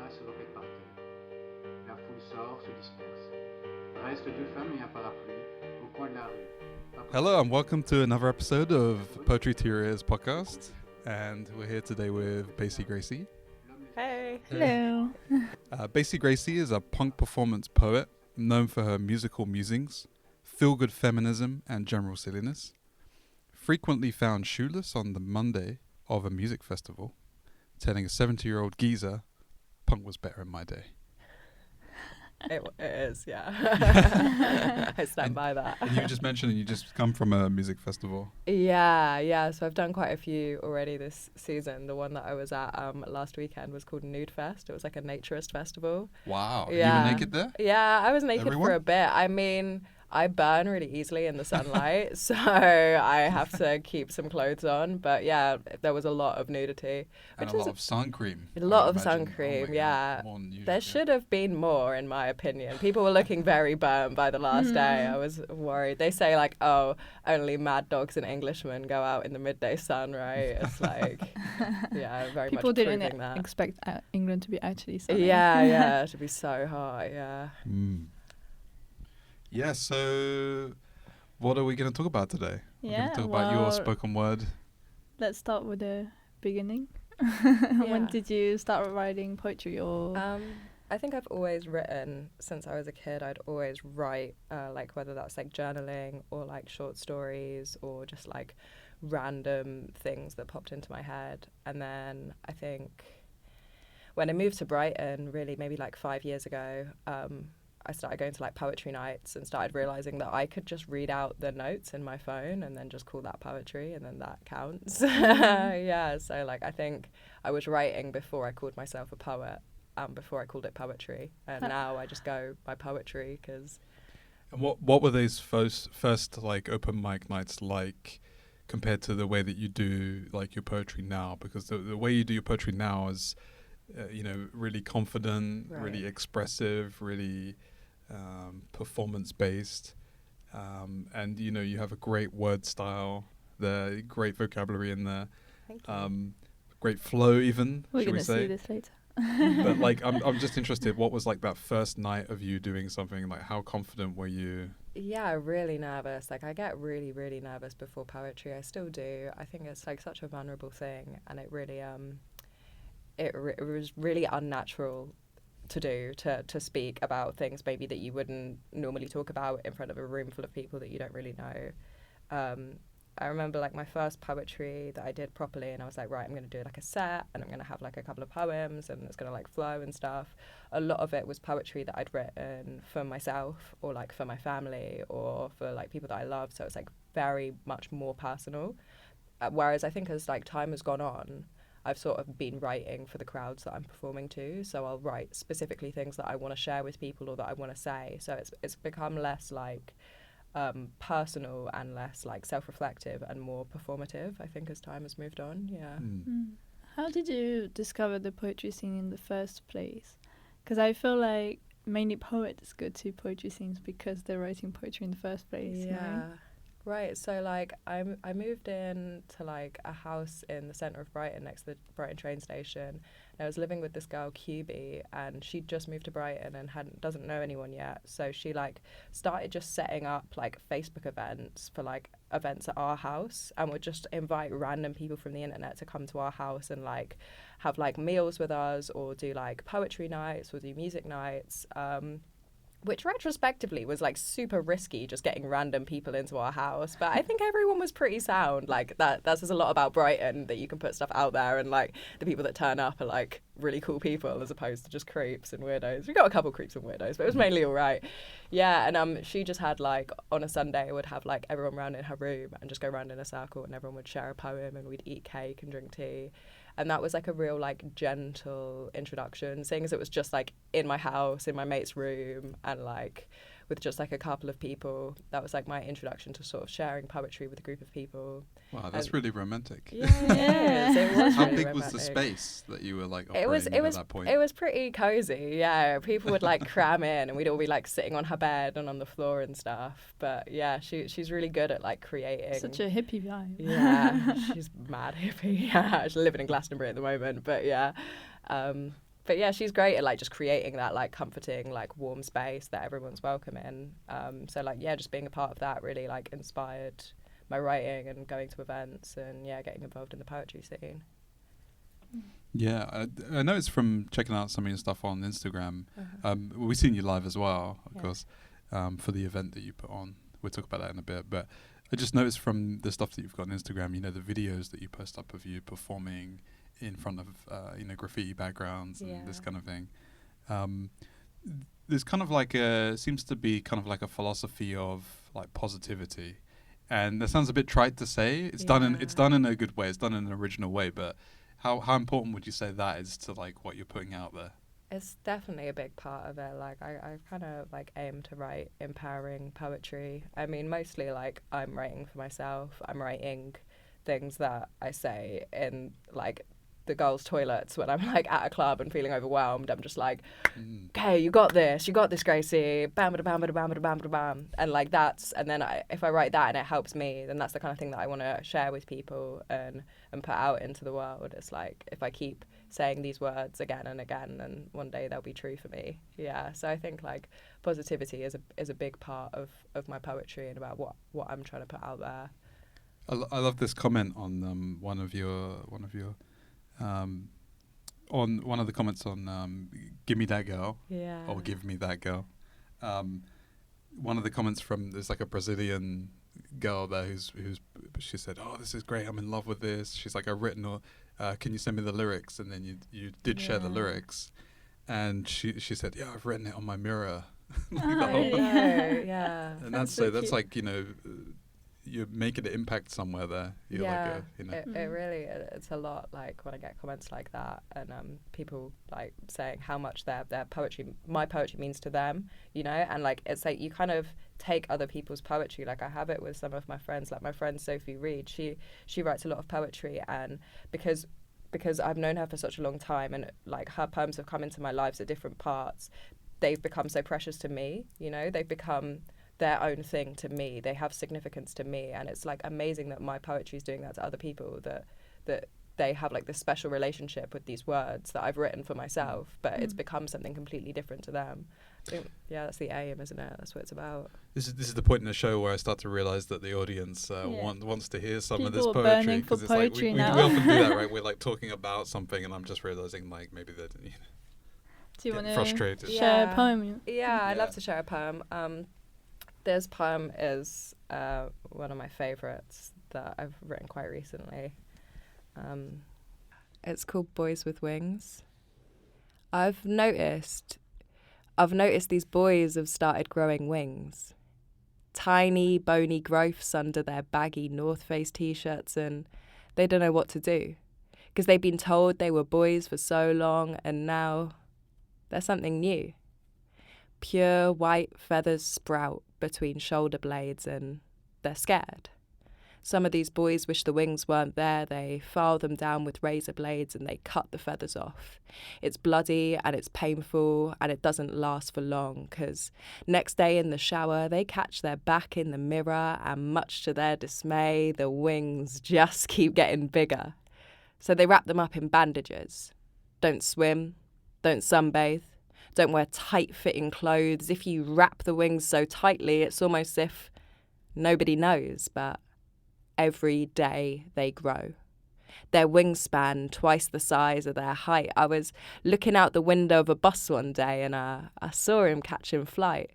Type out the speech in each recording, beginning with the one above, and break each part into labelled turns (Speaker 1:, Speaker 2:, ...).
Speaker 1: là se répètent par terre. La foule sort, se disperse. Restent deux femmes et un parapluie au coin de la rue.
Speaker 2: Hello and welcome to another episode of Poetry to Your Ears podcast. And we're here today with Bassie Gracie.
Speaker 3: Hey.
Speaker 4: Hello.
Speaker 2: Bassie Gracie is a punk performance poet known for her musical musings, feel-good feminism and general silliness. Frequently found shoeless on the Monday of a music festival, telling a 70-year-old geezer, punk was better in my day.
Speaker 3: It is, yeah. I stand by that.
Speaker 2: And you just mentioned you just come from a music festival.
Speaker 3: Yeah. So I've done quite a few already this season. The one that I was at last weekend was called Nude Fest. It was like a naturist festival.
Speaker 2: Wow.
Speaker 3: Yeah.
Speaker 2: You were naked there?
Speaker 3: Yeah, I was naked
Speaker 2: Everyone?
Speaker 3: for a bit. I mean, I burn really easily in the sunlight, so I have to keep some clothes on. But yeah, there was a lot of nudity.
Speaker 2: And a lot of sun cream.
Speaker 3: A lot of
Speaker 2: I
Speaker 3: sun
Speaker 2: imagine.
Speaker 3: cream,
Speaker 2: Oh my
Speaker 3: yeah.
Speaker 2: God, more than usual,
Speaker 3: There
Speaker 2: yeah.
Speaker 3: should have been more, in my opinion. People were looking very burnt by the last day. I was worried. They say, like, oh, only mad dogs and Englishmen go out in the midday sun, right? It's like, yeah, very
Speaker 4: People
Speaker 3: much proving
Speaker 4: didn't
Speaker 3: that.
Speaker 4: expect England to be actually sunny.
Speaker 3: Yeah, to be so hot, yeah.
Speaker 2: Yeah, so what are we going to talk about today? We're going to talk about your spoken word.
Speaker 4: Let's start with the beginning.
Speaker 3: Yeah.
Speaker 4: When did you start writing poetry or?
Speaker 3: I think I've always written since I was a kid. I'd always write, like whether that's like journaling or like short stories or just like random things that popped into my head. And then I think when I moved to Brighton, really maybe like 5 years ago, I started going to like poetry nights and started realizing that I could just read out the notes in my phone and then just call that poetry and then that counts. Yeah, so like I think I was writing before I called myself a poet, before I called it poetry, and now I just go by poetry because.
Speaker 2: And what were those first like open mic nights like compared to the way that you do like your poetry now? Because the way you do your poetry now is, really confident,
Speaker 3: Right.
Speaker 2: really expressive, really performance based, and you have a great word style, the great vocabulary in there,
Speaker 3: Thank you.
Speaker 2: great flow even.
Speaker 4: We're
Speaker 2: shall we
Speaker 4: gonna
Speaker 2: say?
Speaker 4: see this later.
Speaker 2: But like, I'm just interested. What was like that first night of you doing something? Like, how confident were you?
Speaker 3: Yeah, really nervous. Like I get really, really nervous before poetry. I still do. I think it's like such a vulnerable thing, and it really it was really unnatural to do, to speak about things maybe that you wouldn't normally talk about in front of a room full of people that you don't really know. I remember like my first poetry that I did properly, and I was like, right, I'm going to do like a set and I'm going to have like a couple of poems and it's going to like flow and stuff. A lot of it was poetry that I'd written for myself or like for my family or for like people that I love. So it's like very much more personal. Whereas I think as like time has gone on, I've sort of been writing for the crowds that I'm performing to. So I'll write specifically things that I want to share with people or that I want to say. So it's become less like personal and less like self-reflective and more performative, I think, as time has moved on. Yeah.
Speaker 4: How did you discover the poetry scene in the first place? Because I feel like mainly poets go to poetry scenes because they're writing poetry in the first place. you know?
Speaker 3: Yeah. Right, so like I moved in to like a house in the centre of Brighton next to the Brighton train station, and I was living with this girl QB, and she'd just moved to Brighton and doesn't know anyone yet, so she like started just setting up like Facebook events for like events at our house, and would just invite random people from the internet to come to our house and like have like meals with us or do like poetry nights or do music nights. Which retrospectively was like super risky, just getting random people into our house. But I think everyone was pretty sound. Like that says a lot about Brighton, that you can put stuff out there and like the people that turn up are like really cool people as opposed to just creeps and weirdos. We got a couple creeps and weirdos, but it was mainly all right. Yeah, and she just had like on a Sunday would have like everyone round in her room and just go round in a circle and everyone would share a poem and we'd eat cake and drink tea. And that was like a real like gentle introduction, seeing as it was just like in my house, in my mate's room, and like with just like a couple of people. That was like my introduction to sort of sharing poetry with a group of people.
Speaker 2: Wow, that's really romantic.
Speaker 3: Yeah, it was
Speaker 2: How
Speaker 3: really
Speaker 2: big was the
Speaker 3: romantic.
Speaker 2: space that you were like
Speaker 3: It was
Speaker 2: operating at that point?
Speaker 3: It was pretty cozy. Yeah, people would like cram in, and we'd all be like sitting on her bed and on the floor and stuff. But yeah, she's really good at like creating.
Speaker 4: Such a hippie vibe.
Speaker 3: Yeah, she's mad hippie. Yeah, she's living in Glastonbury at the moment. But yeah, but yeah, she's great at like just creating that like comforting, like warm space that everyone's welcome in. So like, yeah, just being a part of that really like inspired my writing and going to events and yeah, getting involved in the poetry scene.
Speaker 2: Yeah, I noticed from checking out some of your stuff on Instagram. We've seen you live as well, of course, for the event that you put on. We'll talk about that in a bit, but I just noticed from the stuff that you've got on Instagram, you know, the videos that you post up of you performing in front of, you know, graffiti backgrounds and this kind of thing. There's kind of like seems to be kind of like a philosophy of like positivity, and that sounds a bit trite to say. It's done in a good way. It's done in an original way, but how important would you say that is to like what you're putting out there?
Speaker 3: It's definitely a big part of it. Like I kind of like aim to write empowering poetry. I mean, mostly like I'm writing for myself. I'm writing things that I say in like the girls' toilets when I'm like at a club and feeling overwhelmed. I'm just like, okay, you got this, Gracie. Bam, bam, bam, bam, bam, bam, bam, and like that's. And then if I write that and it helps me, then that's the kind of thing that I want to share with people and put out into the world. It's like if I keep saying these words again and again, then one day they'll be true for me. Yeah. So I think like positivity is a big part of my poetry and about what I'm trying to put out there.
Speaker 2: I love this comment on one of your on one of the comments on "Give Me That Girl" or "Give Me That Girl." One of the comments from there's like a Brazilian girl there who's she said, "Oh, this is great. I'm in love with this." She's like, "I've written, or can you send me the lyrics?" And then you did share the lyrics, and she said, "Yeah, I've written it on my mirror."
Speaker 3: Yeah.
Speaker 2: And that's like, you know, you're making an impact somewhere there. You're like you know.
Speaker 3: It really, it's a lot, like when I get comments like that and people like saying how much their poetry, my poetry means to them, you know, and like it's like you kind of take other people's poetry. Like I have it with some of my friends, like my friend Sophie Reed, she writes a lot of poetry, and because I've known her for such a long time and like her poems have come into my lives at different parts, they've become so precious to me, you know, they've become their own thing to me. They have significance to me, and it's like amazing that my poetry is doing that to other people, that they have like this special relationship with these words that I've written for myself, but it's become something completely different to them. I think, that's the aim, isn't it? That's what it's about.
Speaker 2: This is the point in the show where I start to realize that the audience wants to hear some
Speaker 4: people
Speaker 2: of this poetry.
Speaker 4: Burning for
Speaker 2: it's
Speaker 4: poetry
Speaker 2: like we
Speaker 4: now.
Speaker 2: often do that, right? We're like talking about something, and I'm just realizing like maybe that
Speaker 4: Do you want to
Speaker 2: frustrated.
Speaker 4: share a poem?
Speaker 3: Yeah, I'd love to share a poem. This poem is one of my favourites that I've written quite recently. It's called Boys with Wings. I've noticed these boys have started growing wings. Tiny, bony growths under their baggy North Face t-shirts, and they don't know what to do. Because they've been told they were boys for so long, and now they're something new. Pure white feathers sprout between shoulder blades and they're scared. Some of these boys wish the wings weren't there. They file them down with razor blades and they cut the feathers off. It's bloody and it's painful and it doesn't last for long, because next day in the shower they catch their back in the mirror and much to their dismay the wings just keep getting bigger. So they wrap them up in bandages. Don't swim, don't sunbathe, don't wear tight-fitting clothes. If you wrap the wings so tightly, it's almost as if nobody knows, but every day they grow. Their wingspan twice the size of their height. I was looking out the window of a bus one day and I saw him catching flight.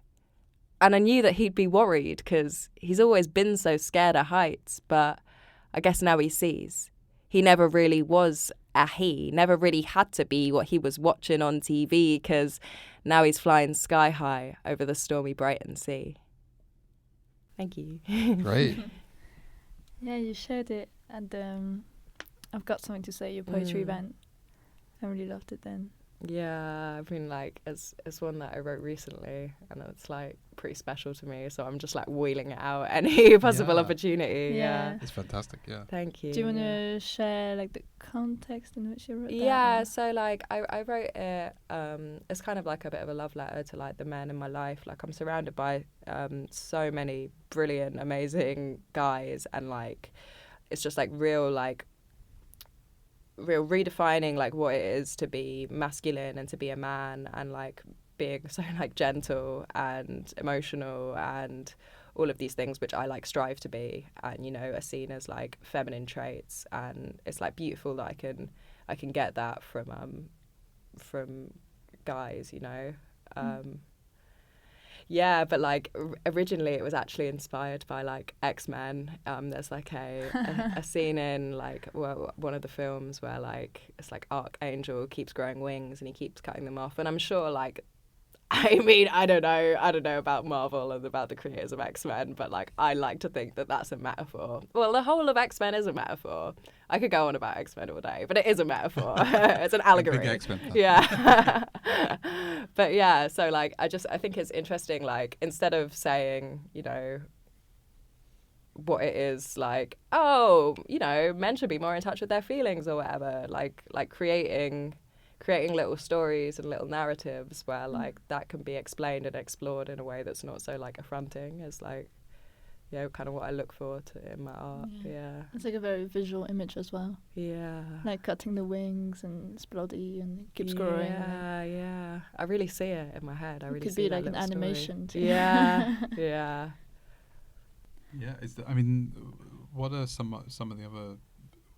Speaker 3: And I knew that he'd be worried because he's always been so scared of heights, but I guess now he sees. He never really was a he, never really had to be what he was watching on TV, because now he's flying sky high over the stormy Brighton Sea. Thank you.
Speaker 2: Great.
Speaker 4: Yeah, you shared it, and I've got something to say. Your poetry event, I really loved it then.
Speaker 3: Yeah, I mean, like, it's one that I wrote recently, and it's, like, pretty special to me, so I'm just, like, wheeling it out any possible opportunity. Yeah.
Speaker 2: It's fantastic, yeah.
Speaker 3: Thank you.
Speaker 4: Do you want to share, like, the context in which you wrote that?
Speaker 3: Yeah, so, like, I wrote it, it's kind of like a bit of a love letter to, like, the men in my life. Like, I'm surrounded by so many brilliant, amazing guys, and, like, it's just, like, real redefining like what it is to be masculine and to be a man, and like being so like gentle and emotional and all of these things which I like strive to be, and you know, are seen as like feminine traits. And it's like beautiful that I can get that from guys, you know. Yeah, but like originally it was actually inspired by like X-Men. There's like a scene in like one of the films where like it's like Archangel keeps growing wings and he keeps cutting them off, and I'm sure like, I mean, I don't know about Marvel and about the creators of X-Men, but like I like to think that that's a metaphor. Well, the whole of X-Men is a metaphor. I could go on about X-Men all day, but it is a metaphor. It's an allegory.
Speaker 2: Big X-Men fan.
Speaker 3: Yeah. But yeah, so like I think it's interesting, like instead of saying, you know, what it is like, oh, you know, men should be more in touch with their feelings or whatever, like creating little stories and little narratives where like that can be explained and explored in a way that's not so like affronting, is like, you know, kind of what I look for in my art. Yeah.
Speaker 4: It's like a very visual image as well.
Speaker 3: Yeah.
Speaker 4: Like cutting the wings and it's bloody and it keeps growing.
Speaker 3: Yeah. I really see it in my head.
Speaker 4: It could be like an animation too.
Speaker 3: Yeah. Yeah.
Speaker 2: Yeah. I mean, what are some of the other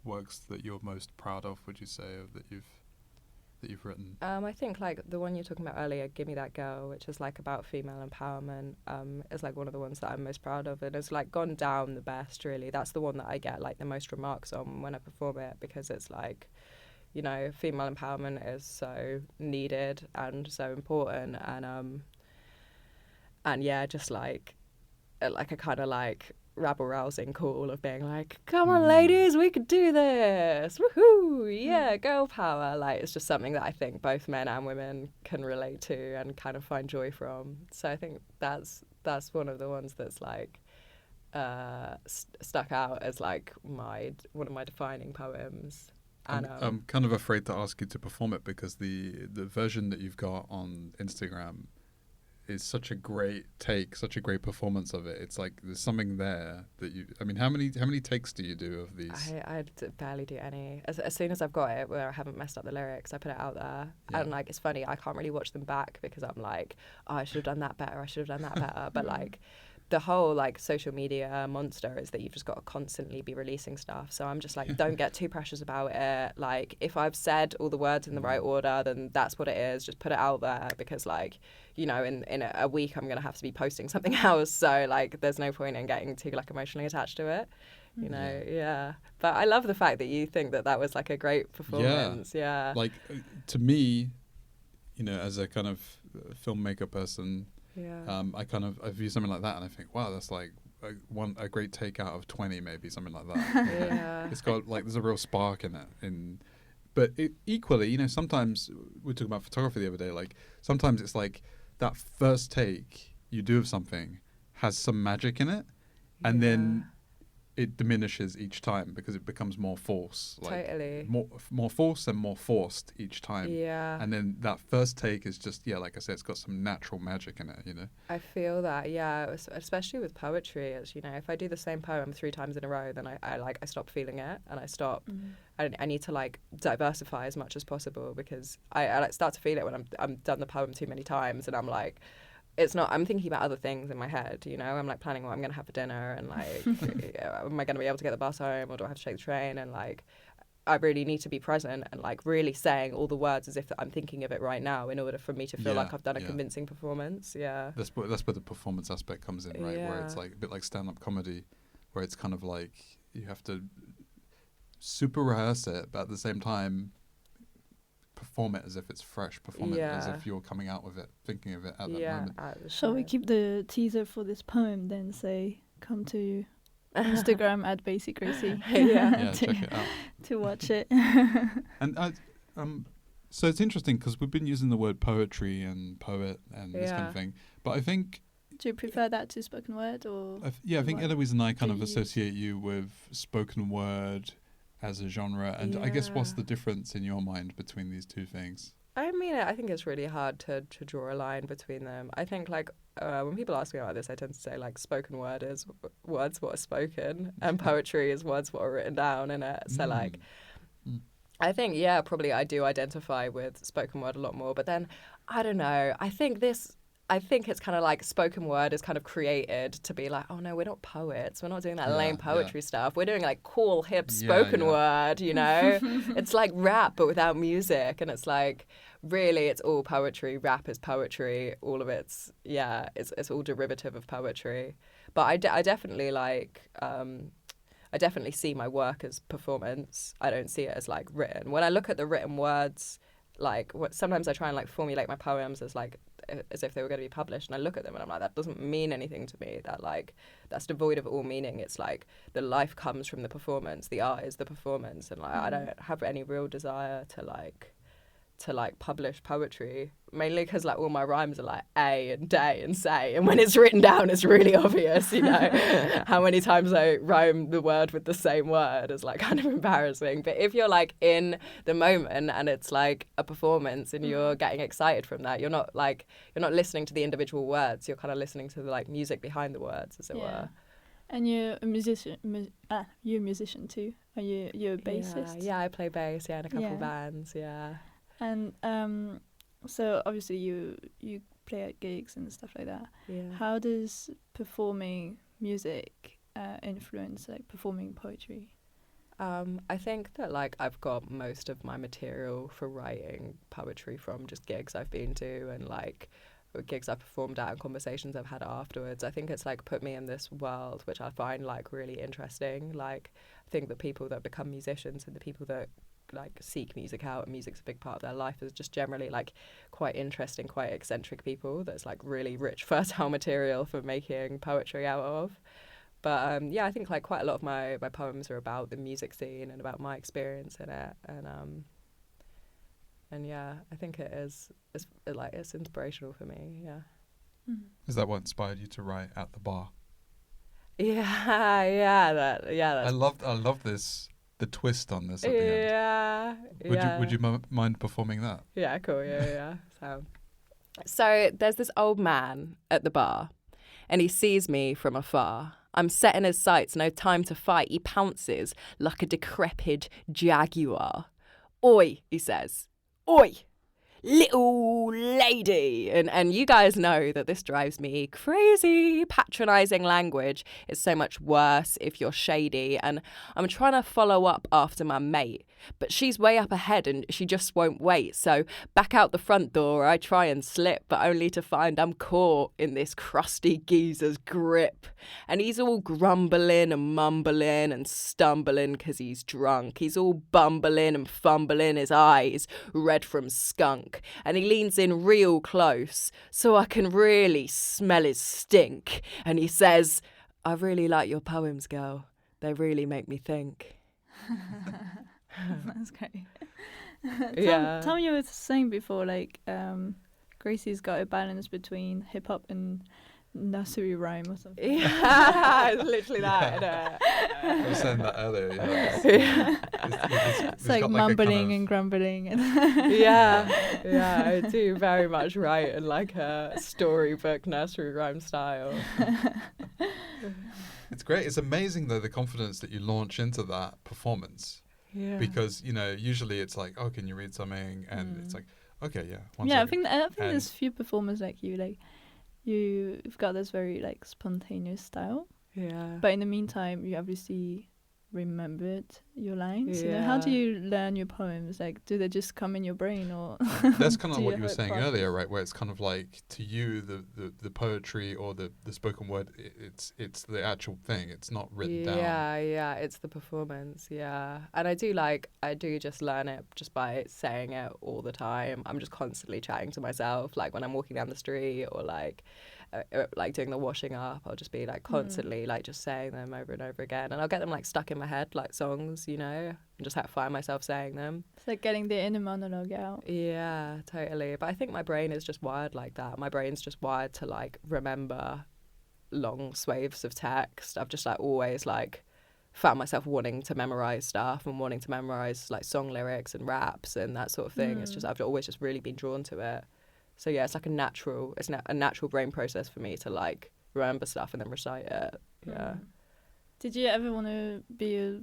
Speaker 2: works that you're most proud of, would you say, that you've written?
Speaker 3: I think like the one you were talking about earlier, Give Me That Girl, which is like about female empowerment, is like one of the ones that I'm most proud of, and it's like gone down the best, really. That's the one that I get like the most remarks on when I perform it, because it's like, you know, female empowerment is so needed and so important, and yeah, just like a kind of like rabble-rousing call of being like, come on ladies, we could do this, woohoo, yeah, girl power. Like, it's just something that I think both men and women can relate to and kind of find joy from. So I think that's one of the ones that's like stuck out as like one of my defining poems. And
Speaker 2: I'm kind of afraid to ask you to perform it, because the version that you've got on Instagram is such a great take, such a great performance of it. It's like there's something there that you. I mean, how many takes do you do of these?
Speaker 3: I barely do any. As soon as I've got it where I haven't messed up the lyrics, I put it out there.
Speaker 2: Yeah.
Speaker 3: And like, it's funny, I can't really watch them back because I'm like, oh, I should have done that better. But like, the whole like social media monster is that you've just got to constantly be releasing stuff. So I'm just like, don't get too precious about it. Like, if I've said all the words in the right order, then that's what it is. Just put it out there, because like, you know, in a week I'm gonna have to be posting something else. So like, there's no point in getting too like emotionally attached to it. You know, yeah. But I love the fact that you think that was like a great performance. Yeah.
Speaker 2: Like, to me, you know, as a kind of filmmaker person, I view something like that and I think, wow, that's like a great take out of 20, maybe, something like that.
Speaker 3: Yeah.
Speaker 2: It's got like, there's a real spark in it. But equally, you know, sometimes we were talking about photography the other day. Like, sometimes it's like that first take you do of something has some magic in it, and then it diminishes each time because it becomes more force. Like,
Speaker 3: totally.
Speaker 2: More force and more forced each time.
Speaker 3: Yeah.
Speaker 2: And then that first take is just, like I said, it's got some natural magic in it, you know?
Speaker 3: I feel that, yeah, especially with poetry. As you know, if I do the same poem 3 times in a row, then I stop feeling it, and I stop. I need to like diversify as much as possible, because I like start to feel it when I'm done the poem too many times, and I'm like, it's not, I'm thinking about other things in my head, you know. I'm like planning what I'm going to have for dinner, and like, am I going to be able to get the bus home, or do I have to take the train? And like, I really need to be present and like really saying all the words as if I'm thinking of it right now, in order for me to feel like I've done a convincing performance. Yeah.
Speaker 2: That's where the performance aspect comes in, right? Where it's like a bit like stand-up comedy, where it's kind of like you have to super rehearse it, but at the same time perform it as if it's fresh, perform it as if you're coming out with it, thinking of it at that moment.
Speaker 4: Shall we keep the teaser for this poem then? Say, come to Instagram at Bassie Gracie.
Speaker 2: Check it out
Speaker 4: to watch it.
Speaker 2: And so it's interesting because we've been using the word poetry and poet and this kind of thing, but I think,
Speaker 4: do you prefer that to spoken word, or?
Speaker 2: I think Eloise and I kind of associate you with spoken word as a genre, and I guess what's the difference in your mind between these two things?
Speaker 3: I mean, I think it's really hard to draw a line between them. I think like when people ask me about this, I tend to say like spoken word is words what are spoken, and poetry is words what are written down in it. So like, I think, yeah, probably I do identify with spoken word a lot more. But then, I don't know. I think it's kind of like spoken word is kind of created to be like, oh no, we're not poets. We're not doing that lame poetry stuff. We're doing like cool, hip spoken word, you know? It's like rap, but without music. And it's like, really, it's all poetry. Rap is poetry. All of it's all derivative of poetry. But I definitely like... I definitely see my work as performance. I don't see it as like written. When I look at the written words, like sometimes I try and like formulate my poems as if they were going to be published, and I look at them and I'm like, that doesn't mean anything to me. That's devoid of all meaning. It's like the life comes from the performance. The art is the performance, and like I don't have any real desire to publish poetry, mainly because like all my rhymes are like a and day and say, and when it's written down it's really obvious, you know. How many times I rhyme the word with the same word is like kind of embarrassing. But if you're like in the moment and it's like a performance and you're getting excited from that, you're not listening to the individual words, you're kind of listening to the like music behind the words, as it were.
Speaker 4: And you're a musician. You're a musician too. You're a bassist?
Speaker 3: Yeah, I play bass. Yeah, in a couple of bands. Yeah.
Speaker 4: And so obviously you play at gigs and stuff like that.
Speaker 3: Yeah.
Speaker 4: How does performing music influence like performing poetry?
Speaker 3: I think that like I've got most of my material for writing poetry from just gigs I've been to and like gigs I've performed at and conversations I've had afterwards. I think it's like put me in this world which I find like really interesting. Like I think the people that become musicians and the people that like seek music out and music's a big part of their life is just generally like quite interesting, quite eccentric people that's like really rich, fertile material for making poetry out of. But I think like quite a lot of my poems are about the music scene and about my experience in it, and yeah, I think it's inspirational for me. Yeah.
Speaker 2: Is that what inspired you to write at the bar?
Speaker 3: Yeah.
Speaker 2: I love this. The twist on this at the end. Would you mind performing that?
Speaker 3: Yeah, cool. Yeah. So there's this old man at the bar, and he sees me from afar. I'm setting his sights, no time to fight. He pounces like a decrepit jaguar. Oi, he says. Oi, little lady. And you guys know that this drives me crazy. Patronising language is so much worse if you're shady. And I'm trying to follow up after my mate, but she's way up ahead and she just won't wait. So back out the front door, I try and slip, but only to find I'm caught in this crusty geezer's grip. And he's all grumbling and mumbling and stumbling because he's drunk. He's all bumbling and fumbling, his eyes red from skunk. And he leans in real close so I can really smell his stink. And he says, I really like your poems, girl. They really make me think.
Speaker 4: That's great.
Speaker 3: Tom,
Speaker 4: you were saying before, like, Gracie's got a balance between hip hop and nursery rhyme or something.
Speaker 3: Yeah, it's literally that.
Speaker 2: I was saying that earlier.
Speaker 4: It's like mumbling and grumbling.
Speaker 3: Yeah, I do very much write in like a storybook nursery rhyme style.
Speaker 2: It's great. It's amazing though the confidence that you launch into that performance.
Speaker 3: Yeah.
Speaker 2: Because usually it's like, oh, can you read something? And it's like, okay, yeah.
Speaker 4: I think there's few performers like you. Like you've got this very like spontaneous style.
Speaker 3: Yeah.
Speaker 4: But in the meantime, you obviously remembered your lines.
Speaker 3: Yeah.
Speaker 4: You know, how do you learn your poems? Like, do they just come in your brain, or
Speaker 2: that's kind of what you were saying earlier, right? Where it's kind of like to you the poetry or the spoken word, it's the actual thing. It's not written down.
Speaker 3: Yeah, it's the performance. Yeah, and I do just learn it just by saying it all the time. I'm just constantly chatting to myself, like when I'm walking down the street or like doing the washing up. I'll just be like constantly like just saying them over and over again, and I'll get them like stuck in my head like songs, you know, and just find myself saying them.
Speaker 4: It's like getting the inner monologue out.
Speaker 3: Yeah, totally. But I think my brain is just wired like that. My brain's just wired to like remember long swathes of text. I've just like always like found myself wanting to memorize stuff and wanting to memorize like song lyrics and raps and that sort of thing. It's just I've always just really been drawn to it. So yeah, it's like a natural brain process for me to like remember stuff and then recite it. Yeah.
Speaker 4: Did you ever want to be a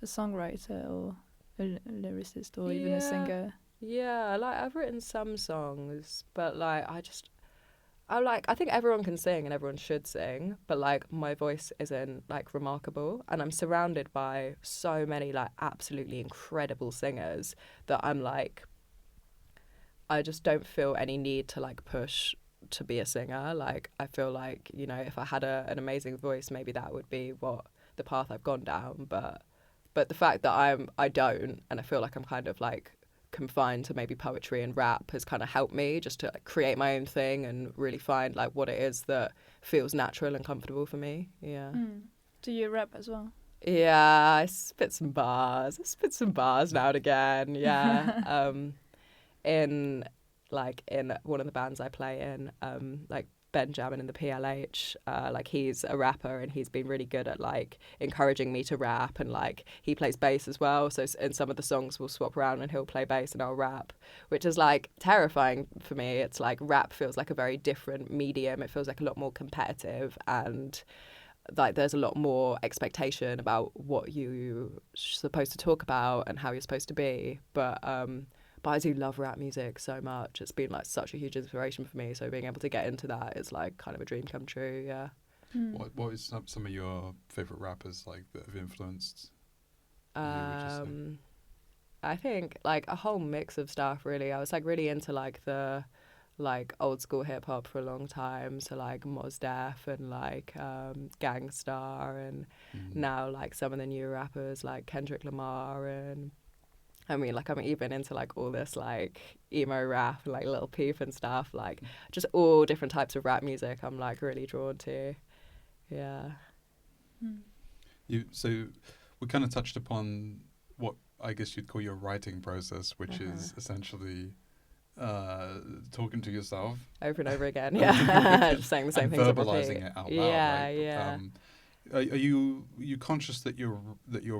Speaker 4: songwriter or? lyricist or even a
Speaker 3: Yeah.
Speaker 4: singer?
Speaker 3: Yeah, like I've written some songs, but like I think everyone can sing and everyone should sing, but like my voice isn't like remarkable, and I'm surrounded by so many like absolutely incredible singers that I'm like I just don't feel any need to like push to be a singer. Like I feel like, you know, if I had an amazing voice, maybe that would be what the path I've gone down, but the fact that I don't, and I feel like I'm kind of like confined to maybe poetry and rap has kind of helped me just to like, create my own thing and really find like what it is that feels natural and comfortable for me. Yeah.
Speaker 4: Do you rap as well?
Speaker 3: Yeah, I spit some bars. I spit some bars now and again. Yeah. In one of the bands I play in, like Benjamin in the PLH, like he's a rapper and he's been really good at like encouraging me to rap, and like he plays bass as well, so in some of the songs we'll swap around and he'll play bass and I'll rap, which is like terrifying for me. It's like rap feels like a very different medium. It feels like a lot more competitive, and like there's a lot more expectation about what you're supposed to talk about and how you're supposed to be, but I do love rap music so much. It's been like such a huge inspiration for me. So being able to get into that is like kind of a dream come true. Yeah.
Speaker 2: What is some of your favorite rappers like that have influenced you, would you say?
Speaker 3: I think like a whole mix of stuff really. I was like really into like the like old school hip hop for a long time. So like Mos Def and like Gangstar, and now like some of the new rappers like Kendrick Lamar, and I mean, like, I'm even into, like, all this, like, emo rap and, like, Lil Peep and stuff. Like, just all different types of rap music I'm, like, really drawn to. Yeah.
Speaker 2: So we kind of touched upon what I guess you'd call your writing process, which is essentially talking to yourself.
Speaker 3: Over and over again, yeah. Just saying the same things.
Speaker 2: Verbalizing it out loud, right?
Speaker 3: Yeah.
Speaker 2: Are you conscious that you're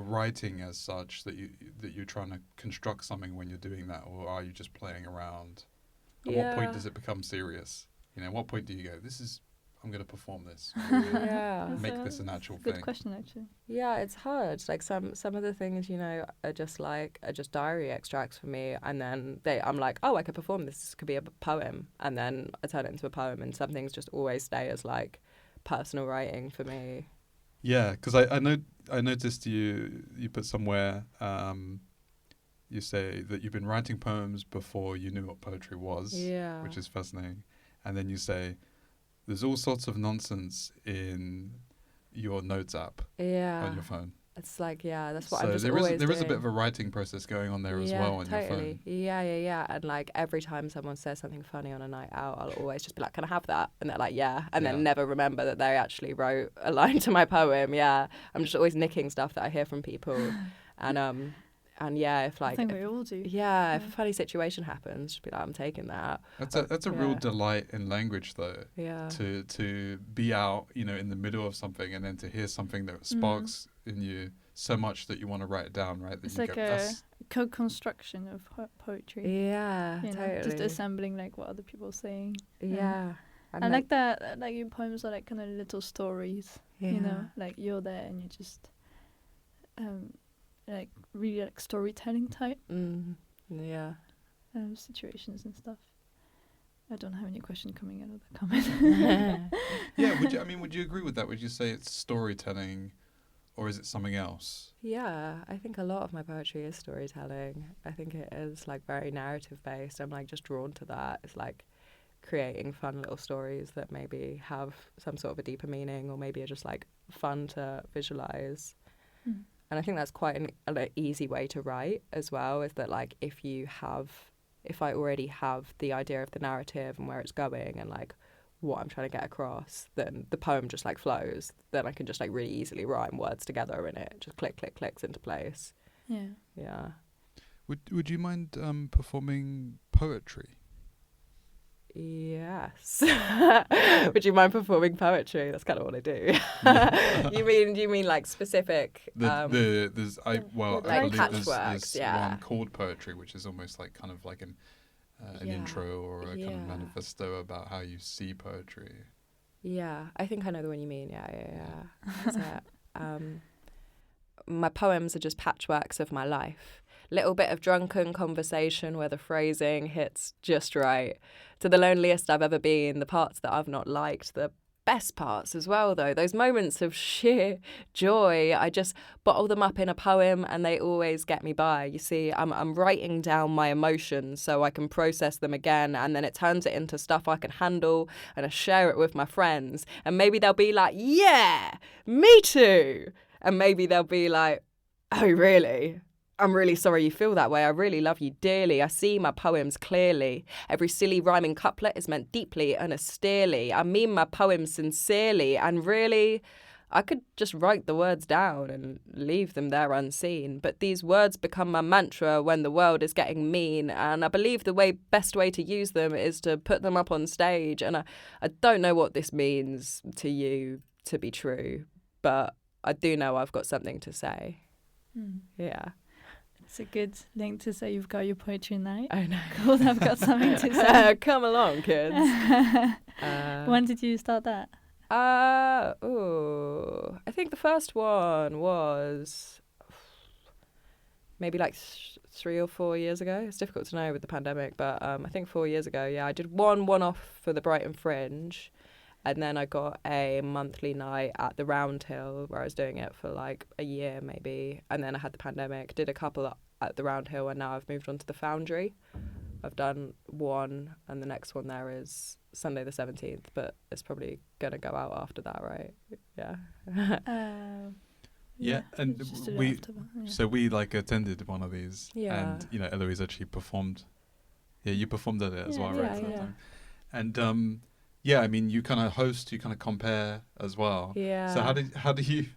Speaker 2: writing as such, that you're trying to construct something when you're doing that, or are you just playing around? At what point does it become serious? You know, at what point do you go, I'm going to perform this, make this an actual thing?
Speaker 4: Good question, actually.
Speaker 3: Yeah, it's hard. Like some of the things, you know, are just diary extracts for me, and then I'm like, oh, I could perform this. This could be a poem, and then I turn it into a poem, and some things just always stay as like personal writing for me.
Speaker 2: Yeah, because I noticed you put somewhere, you say that you've been writing poems before you knew what poetry was, which is fascinating. And then you say there's all sorts of nonsense in your notes app on your phone.
Speaker 3: It's like, that's what
Speaker 2: so
Speaker 3: I'm just
Speaker 2: there
Speaker 3: always
Speaker 2: is a bit of a writing process going on there as well on your phone.
Speaker 3: Yeah. And like every time someone says something funny on a night out, I'll always just be like, can I have that? And they're like, yeah. And then never remember that they actually wrote a line to my poem. Yeah. I'm just always nicking stuff that I hear from people. And yeah, if like,
Speaker 4: I think we all do.
Speaker 3: Yeah, if a funny situation happens, just be like, I'm taking that.
Speaker 2: That's a real delight in language, though.
Speaker 3: Yeah.
Speaker 2: To be out, you know, in the middle of something, and then to hear something that sparks in you so much that you want to write it down, right? That
Speaker 4: it's
Speaker 2: you
Speaker 4: like a co-construction of poetry.
Speaker 3: Yeah,
Speaker 4: you know,
Speaker 3: totally.
Speaker 4: Just assembling like what other people are saying.
Speaker 3: Yeah.
Speaker 4: I like that. Like your poems are like kind of little stories.
Speaker 3: Yeah.
Speaker 4: You know, like you're there and you're just. Like really like storytelling type situations and stuff. I don't have any question coming out of the comment.
Speaker 2: Yeah, would you agree with that? Would you say it's storytelling, or is it something else?
Speaker 3: Yeah, I think a lot of my poetry is storytelling. I think it is like very narrative based. I'm like just drawn to that. It's like creating fun little stories that maybe have some sort of a deeper meaning, or maybe are just like fun to visualize. And I think that's quite an easy way to write as well, is that like if I already have the idea of the narrative and where it's going and like what I'm trying to get across, then the poem just like flows. Then I can just like really easily rhyme words together and it just clicks into place. Yeah.
Speaker 2: Would you mind performing poetry?
Speaker 3: Yes. Would you mind performing poetry? That's kind of what I do. You mean like specific?
Speaker 2: I believe there's
Speaker 3: patchworks,
Speaker 2: one called poetry, which is almost like kind of like an intro or a kind of manifesto about how you see poetry.
Speaker 3: Yeah, I think I know the one you mean. Yeah. That's it. My poems are just patchworks of my life. little bit of drunken conversation where the phrasing hits just right, to the loneliest I've ever been, the parts that I've not liked, the best parts as well, though, those moments of sheer joy. I just bottle them up in a poem and they always get me by. You see, I'm writing down my emotions so I can process them again, and then it turns it into stuff I can handle, and I share it with my friends, and maybe they'll be like, yeah, me too, and maybe they'll be like, oh really? I'm really sorry you feel that way. I really love you dearly. I see my poems clearly. Every silly rhyming couplet is meant deeply and austerely. I mean my poems sincerely. And really, I could just write the words down and leave them there unseen. But these words become my mantra when the world is getting mean. And I believe the best way to use them is to put them up on stage. And I don't know what this means to you to be true, but I do know I've got something to say. Yeah.
Speaker 4: It's a good link to say you've got your poetry night.
Speaker 3: I know.
Speaker 4: Cool, I've got something to say.
Speaker 3: Come along, kids.
Speaker 4: When did you start that?
Speaker 3: I think the first one was maybe like 3 or 4 years ago. It's difficult to know with the pandemic, but I think 4 years ago, yeah. I did one-off for the Brighton Fringe, and then I got a monthly night at the Round Hill where I was doing it for like a year maybe. And then I had the pandemic, did a couple at the Round Hill, and now I've moved on to the Foundry. I've done one, and the next one there is Sunday the 17th, but it's probably going to go out after that, right? Yeah.
Speaker 2: Yeah, and
Speaker 4: just
Speaker 2: we
Speaker 4: after that, yeah.
Speaker 2: so we like attended one of these,
Speaker 3: Yeah.
Speaker 2: and you know, Eloise actually performed. Yeah, you performed at it as well, right?
Speaker 3: Yeah,
Speaker 2: for that
Speaker 3: yeah.
Speaker 2: time. And yeah, I mean, you kind of host, you kind of compare as well.
Speaker 3: Yeah.
Speaker 2: So how do you,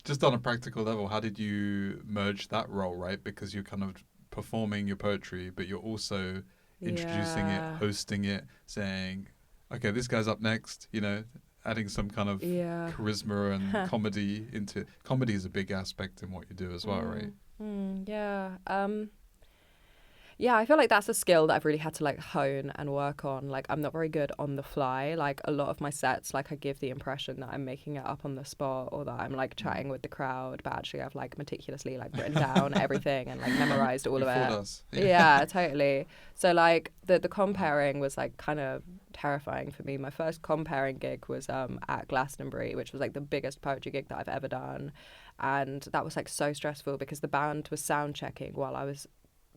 Speaker 2: just on a practical level, how did you merge that role, right? Because you're kind of performing your poetry, but you're also introducing
Speaker 3: Yeah.
Speaker 2: it, hosting it, saying, okay, this guy's up next, you know, adding some kind of
Speaker 3: Yeah.
Speaker 2: charisma and comedy into. Comedy is a big aspect in what you do as well, right?
Speaker 3: Yeah. Yeah, I feel like that's a skill that I've really had to like hone and work on. Like, I'm not very good on the fly. Like, a lot of my sets, like, I give the impression that I'm making it up on the spot, or that I'm like chatting with the crowd, but actually I've like meticulously like written down everything and like memorized all of
Speaker 2: You
Speaker 3: it.
Speaker 2: fooled us.
Speaker 3: Yeah, totally. So like the comparing was like kind of terrifying for me. My first comparing gig was at Glastonbury, which was like the biggest poetry gig that I've ever done, and that was like so stressful because the band was sound checking while I was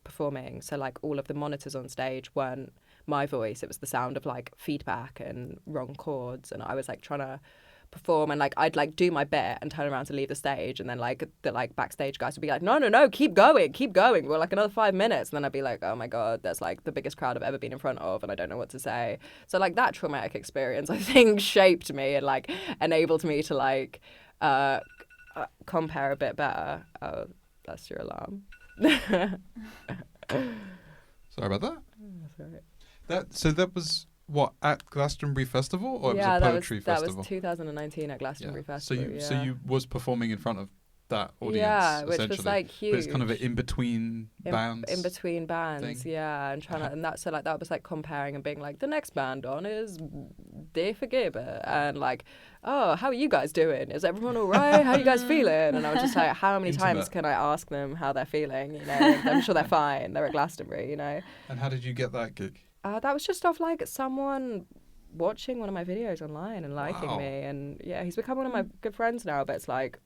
Speaker 3: performing. So like all of the monitors on stage weren't my voice, it was the sound of like feedback and wrong chords, and I was like trying to perform, and like I'd like do my bit and turn around to leave the stage, and then like the like backstage guys would be like, no, keep going, we're like another 5 minutes, and then I'd be like, oh my god, there's like the biggest crowd I've ever been in front of and I don't know what to say. So like that traumatic experience, I think, shaped me and like enabled me to like compare a bit better. Oh, that's your alarm.
Speaker 2: Sorry about that.
Speaker 3: That's all right.
Speaker 2: That was what, at Glastonbury Festival, or
Speaker 3: Yeah,
Speaker 2: it was a poetry
Speaker 3: that
Speaker 2: festival?
Speaker 3: was 2019 at Glastonbury Festival.
Speaker 2: So you was performing in front of that audience,
Speaker 3: yeah, which
Speaker 2: essentially.
Speaker 3: was like huge.
Speaker 2: But it's kind of an in between bands.
Speaker 3: In between bands,
Speaker 2: thing.
Speaker 3: yeah, and trying to, and that, so like that was like comparing and being like, the next band on is De Vergeber, and like, oh, how are you guys doing? Is everyone all right? How are you guys feeling? And I was just like, how many times
Speaker 2: Intimate.
Speaker 3: can I ask them how they're feeling? You know, I'm sure they're fine. They're at Glastonbury, you know.
Speaker 2: And how did you get that gig?
Speaker 3: That was just off like someone watching one of my videos online and liking
Speaker 2: Wow.
Speaker 3: me, and yeah, he's become one of my good friends now. But it's like,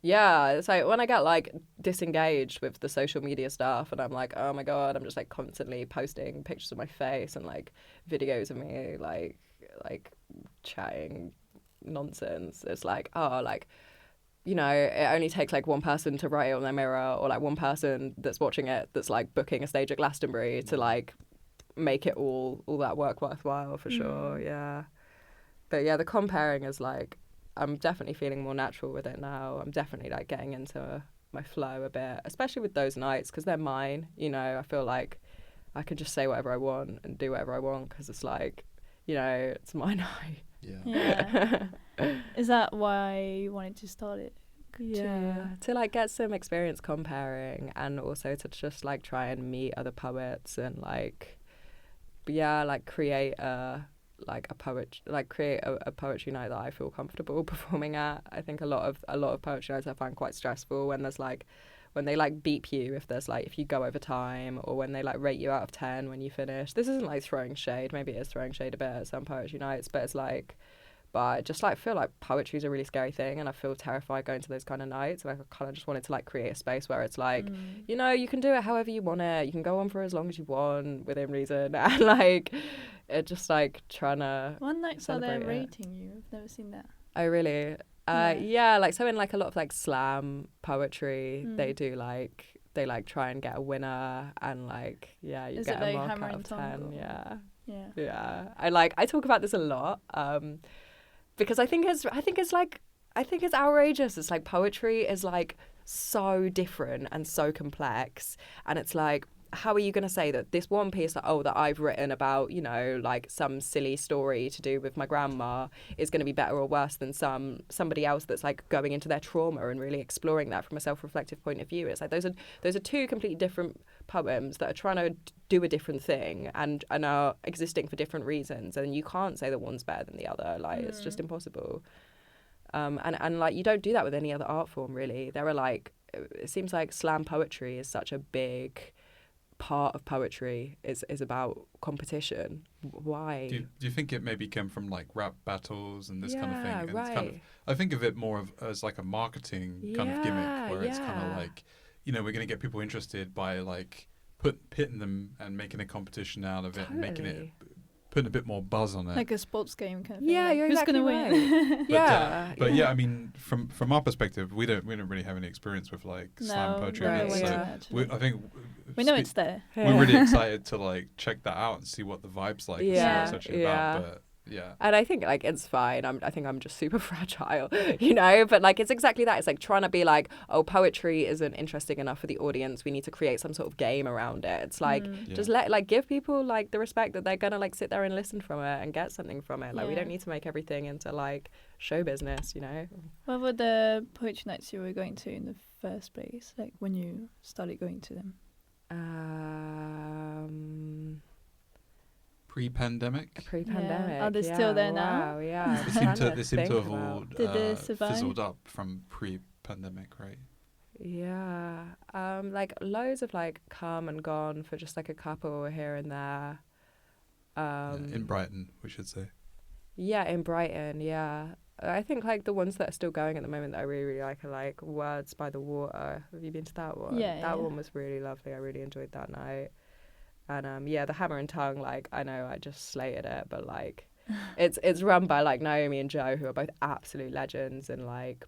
Speaker 3: yeah, it's like when I get like disengaged with the social media stuff, and I'm like, oh my god, I'm just like constantly posting pictures of my face and like videos of me like chatting nonsense. It's like, oh, like, you know, it only takes like one person to write it on their mirror, or like one person that's watching it that's like booking a stage at Glastonbury to like make it all that work worthwhile, for sure. Yeah, but yeah, the comparing is like, I'm definitely feeling more natural with it now. I'm definitely like getting into my flow a bit, especially with those nights, because they're mine, you know. I feel like I can just say whatever I want and do whatever I want, because it's like, you know, it's my night.
Speaker 4: Yeah. Is that why you wanted to start it?
Speaker 3: Yeah, to like get some experience comparing, and also to just like try and meet other poets and like, yeah, like create a poetry night that I feel comfortable performing at. I think a lot of poetry nights I find quite stressful when there's like when they like beep you if there's like if you go over time, or when they like rate you out of 10 when you finish. This isn't like throwing shade, maybe it is throwing shade a bit at some poetry nights, but it's like, but I just like feel like poetry is a really scary thing, and I feel terrified going to those kind of nights. Like I kind of just wanted to like create a space where it's like, you know, you can do it however you want it, you can go on for as long as you want within reason, and like it just like trying to
Speaker 4: What nights are they
Speaker 3: celebrate it.
Speaker 4: rating you? I've never seen that.
Speaker 3: Oh really? Yeah, like so in like a lot of like slam poetry, they do like they like try and get a winner, and like you
Speaker 4: Is
Speaker 3: get
Speaker 4: it
Speaker 3: a
Speaker 4: like
Speaker 3: mark
Speaker 4: hammer
Speaker 3: out
Speaker 4: and
Speaker 3: of
Speaker 4: tongue
Speaker 3: 10.
Speaker 4: or-
Speaker 3: Yeah.
Speaker 4: Yeah.
Speaker 3: I talk about this a lot because I think it's outrageous. It's like poetry is like so different and so complex, and it's like, how are you going to say that this one piece that I've written about, you know, like some silly story to do with my grandma is going to be better or worse than somebody else that's like going into their trauma and really exploring that from a self-reflective point of view? It's like those are two completely different poems that are trying to do a different thing and are existing for different reasons, and you can't say that one's better than the other. Like it's just impossible. And like you don't do that with any other art form really. There are like, it seems like slam poetry is such a big part of poetry is about competition. Why?
Speaker 2: Do you think it maybe came from like rap battles and this kind of thing?
Speaker 3: Yeah,
Speaker 2: And
Speaker 3: right.
Speaker 2: it's kind of, I think of it more as like a marketing kind of gimmick, where it's kind of like, you know, we're going to get people interested by like pitting them and making a competition out of it and making it, putting a bit more buzz on it.
Speaker 4: Like a sports game kind of thing.
Speaker 3: Yeah,
Speaker 4: like,
Speaker 3: you're
Speaker 4: who's
Speaker 3: exactly
Speaker 4: gonna win?
Speaker 3: right.
Speaker 2: But yeah, I mean, from our perspective, we don't really have any experience with like slam poetry.
Speaker 3: right,
Speaker 2: So
Speaker 3: yeah.
Speaker 2: I think
Speaker 4: we know it's there.
Speaker 2: we're really excited to like check that out and see what the vibe's like. And see what it's actually about. But yeah.
Speaker 3: And I think like it's fine. I think I'm just super fragile, you know. But like it's exactly that. It's like trying to be like, oh, poetry isn't interesting enough for the audience. We need to create some sort of game around it. It's like just give people like the respect that they're gonna like sit there and listen from it and get something from it. Like we don't need to make everything into like show business, you know.
Speaker 4: What were the poetry nights you were going to in the first place? Like when you started going to them?
Speaker 2: Pre-pandemic.
Speaker 3: Pre-pandemic.
Speaker 4: Are they still there now?
Speaker 3: Wow, yeah.
Speaker 2: They seem to have all
Speaker 4: Did they survive?
Speaker 2: fizzled up from pre-pandemic, right?
Speaker 3: Yeah. Like loads of like come and gone for just like a couple here and there.
Speaker 2: In Brighton, we should say.
Speaker 3: Yeah, in Brighton, yeah. I think like the ones that are still going at the moment that I really, really like are like Words by the Water. Have you been to that one?
Speaker 4: Yeah,
Speaker 3: that one was really lovely. I really enjoyed that night. And the Hammer and Tongue, like I know I just slated it, but like it's run by like Naomi and Joe, who are both absolute legends, and like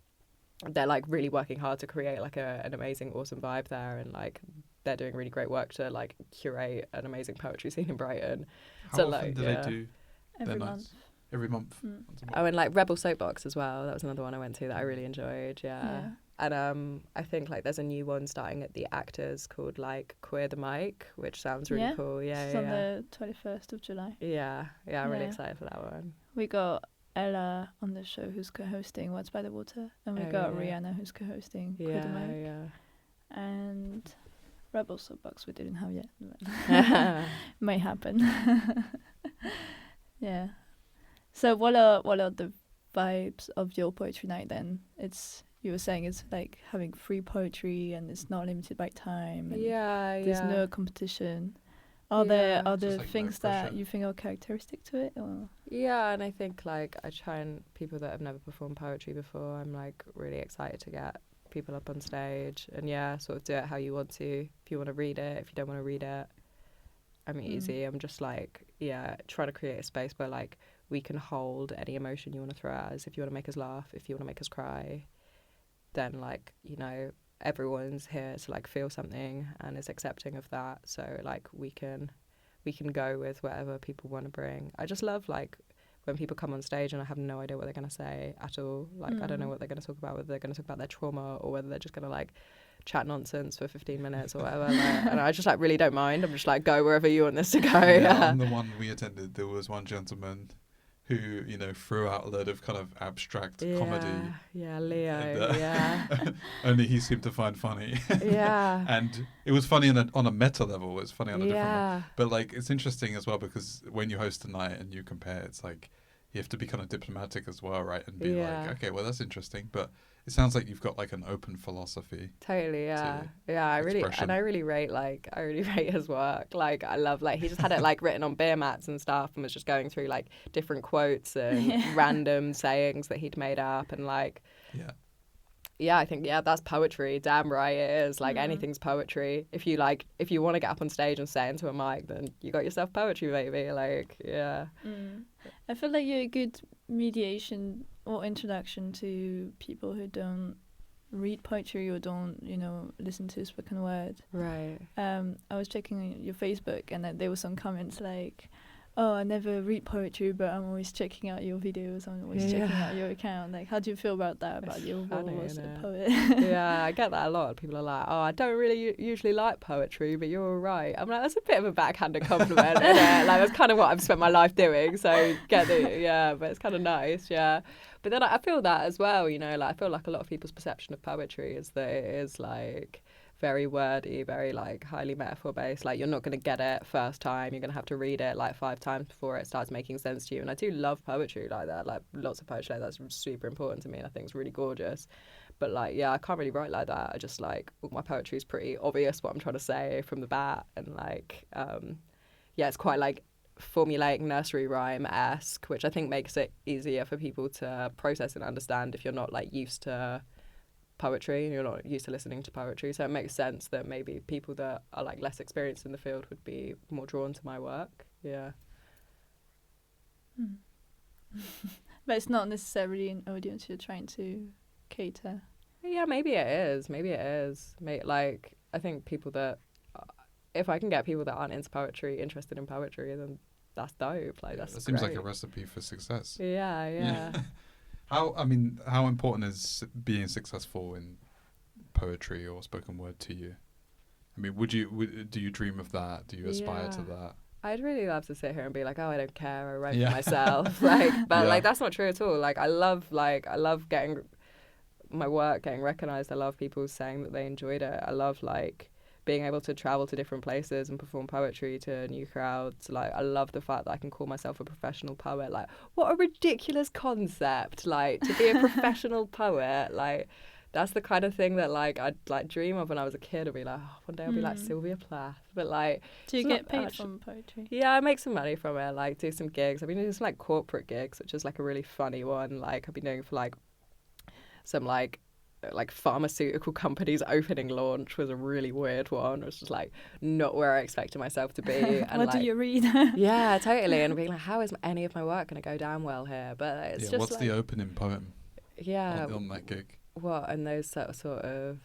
Speaker 3: they're like really working hard to create like an amazing, awesome vibe there, and like they're doing really great work to like curate an amazing poetry scene in Brighton.
Speaker 2: How
Speaker 3: So,
Speaker 2: often
Speaker 3: like,
Speaker 2: do
Speaker 3: yeah.
Speaker 2: they do
Speaker 4: Every
Speaker 2: their
Speaker 4: month.
Speaker 2: nights? Every month. Once a month.
Speaker 3: Oh, and like Rebel Soapbox as well. That was another one I went to that I really enjoyed. Yeah. And I think like there's a new one starting at the Actors called like Queer the Mic, which sounds really cool. Yeah,
Speaker 4: It's on the 21st of July.
Speaker 3: Yeah, I'm really
Speaker 4: Yeah.
Speaker 3: excited for that one.
Speaker 4: We got Ella on the show who's co-hosting Words by the Water, and we got
Speaker 3: yeah.
Speaker 4: Rihanna who's co-hosting Queer the Mic.
Speaker 3: Yeah.
Speaker 4: And Rebel Soapbox we didn't have yet. But may happen. Yeah. So what are the vibes of your poetry night then? You were saying it's like having free poetry and it's not limited by time. And there's no competition. Are there
Speaker 3: Yeah.
Speaker 4: other
Speaker 2: Just, like, no
Speaker 4: things that
Speaker 2: pressure.
Speaker 4: you think are characteristic to it? Or?
Speaker 3: Yeah, and I think like I try and people that have never performed poetry before, I'm like really excited to get people up on stage and sort of do it how you want to. If you want to read it, if you don't want to read it, I'm easy. I'm just like trying to create a space where like we can hold any emotion you want to throw at us. If you want to make us laugh, if you want to make us cry, then like, you know, everyone's here to like feel something and is accepting of that. So like we can go with whatever people want to bring. I just love like when people come on stage and I have no idea what they're going to say at all. Like I don't know what they're going to talk about, whether they're going to talk about their trauma or whether they're just going to like chat nonsense for 15 minutes or whatever. Like, and I just like really don't mind. I'm just like, go wherever you want this to go.
Speaker 2: Yeah, on the one we attended, there was one gentleman who, you know, threw out a load of kind of abstract comedy.
Speaker 3: Yeah, Leo.
Speaker 2: And, only he seemed to find funny.
Speaker 3: Yeah.
Speaker 2: And it was funny on a meta level. It's funny on a different level.
Speaker 3: Yeah.
Speaker 2: But like, it's interesting as well because when you host a night and you compare, it's like you have to be kind of diplomatic as well, right? And be like, okay, well, that's interesting. But It sounds like you've got like an open philosophy.
Speaker 3: Totally, yeah. I really rate his work. Like, I love, like, he just had it like written on beer mats and stuff, and was just going through like different quotes and random sayings that he'd made up, and like, I think that's poetry. Damn right it is. Like, anything's poetry. If you want to get up on stage and say into a mic, then you got yourself poetry, baby. Like,
Speaker 4: I feel like you're a good mediation or introduction to people who don't read poetry or don't, listen to spoken word.
Speaker 3: Right.
Speaker 4: I was checking your Facebook, and there were some comments like, "Oh, I never read poetry, but I'm always checking out your videos. I'm always checking out your account." Like, how do you feel about that? About your role as a poet?
Speaker 3: Yeah, I get that a lot. People are like, "Oh, I don't really usually like poetry, but you're all right." I'm like, that's a bit of a backhanded compliment, isn't it? Like, that's kind of what I've spent my life doing. So but it's kind of nice, yeah. But then I feel that as well, like, I feel like a lot of people's perception of poetry is that it is like very wordy, very like highly metaphor based. Like, you're not going to get it first time. You're going to have to read it like 5 times before it starts making sense to you. And I do love poetry like that. Like, lots of poetry like that's super important to me, and I think it's really gorgeous. But like, I can't really write like that. I just like, my poetry is pretty obvious what I'm trying to say from the bat, and like, it's quite like formulaic nursery rhyme-esque, which I think makes it easier for people to process and understand if you're not like used to poetry and you're not used to listening to poetry. So it makes sense that maybe people that are like less experienced in the field would be more drawn to my work. Yeah.
Speaker 4: But it's not necessarily an audience you're trying to cater.
Speaker 3: Yeah, maybe it is. Like, I think people that, if I can get people that aren't into poetry interested in poetry, then that's dope. Like, that's
Speaker 2: that seems like a recipe for success.
Speaker 3: Yeah.
Speaker 2: How important is being successful in poetry or spoken word to you? I mean, do you dream of that? Do you aspire to that?
Speaker 3: I'd really love to sit here and be like, oh, I don't care, I write for myself. Like, but like, that's not true at all. Like, I love getting my work getting recognized. I love people saying that they enjoyed it. I love like being able to travel to different places and perform poetry to new crowds. Like, I love the fact that I can call myself a professional poet. Like, what a ridiculous concept, like, to be a professional poet. Like, that's the kind of thing that like I'd like dream of when I was a kid. I'd be like, oh, one day I'll be like Sylvia Plath. But like,
Speaker 4: do you get paid from poetry?
Speaker 3: Yeah, I make some money from it. Like, do some gigs. I've been doing some like corporate gigs, which is like a really funny one. Like, I've been doing for like some like pharmaceutical company's opening launch was a really weird one. It was just like not where I expected myself to be. And
Speaker 4: what do you read?
Speaker 3: Yeah, totally. And being like, how is any of my work going to go down well here? But it's just
Speaker 2: what's
Speaker 3: like,
Speaker 2: the opening poem?
Speaker 3: Yeah,
Speaker 2: on that gig.
Speaker 3: What, and those sort of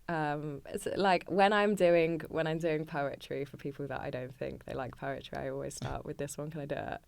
Speaker 3: it's like when I'm doing poetry for people that I don't think they like poetry, I always start with this one. Can I do it?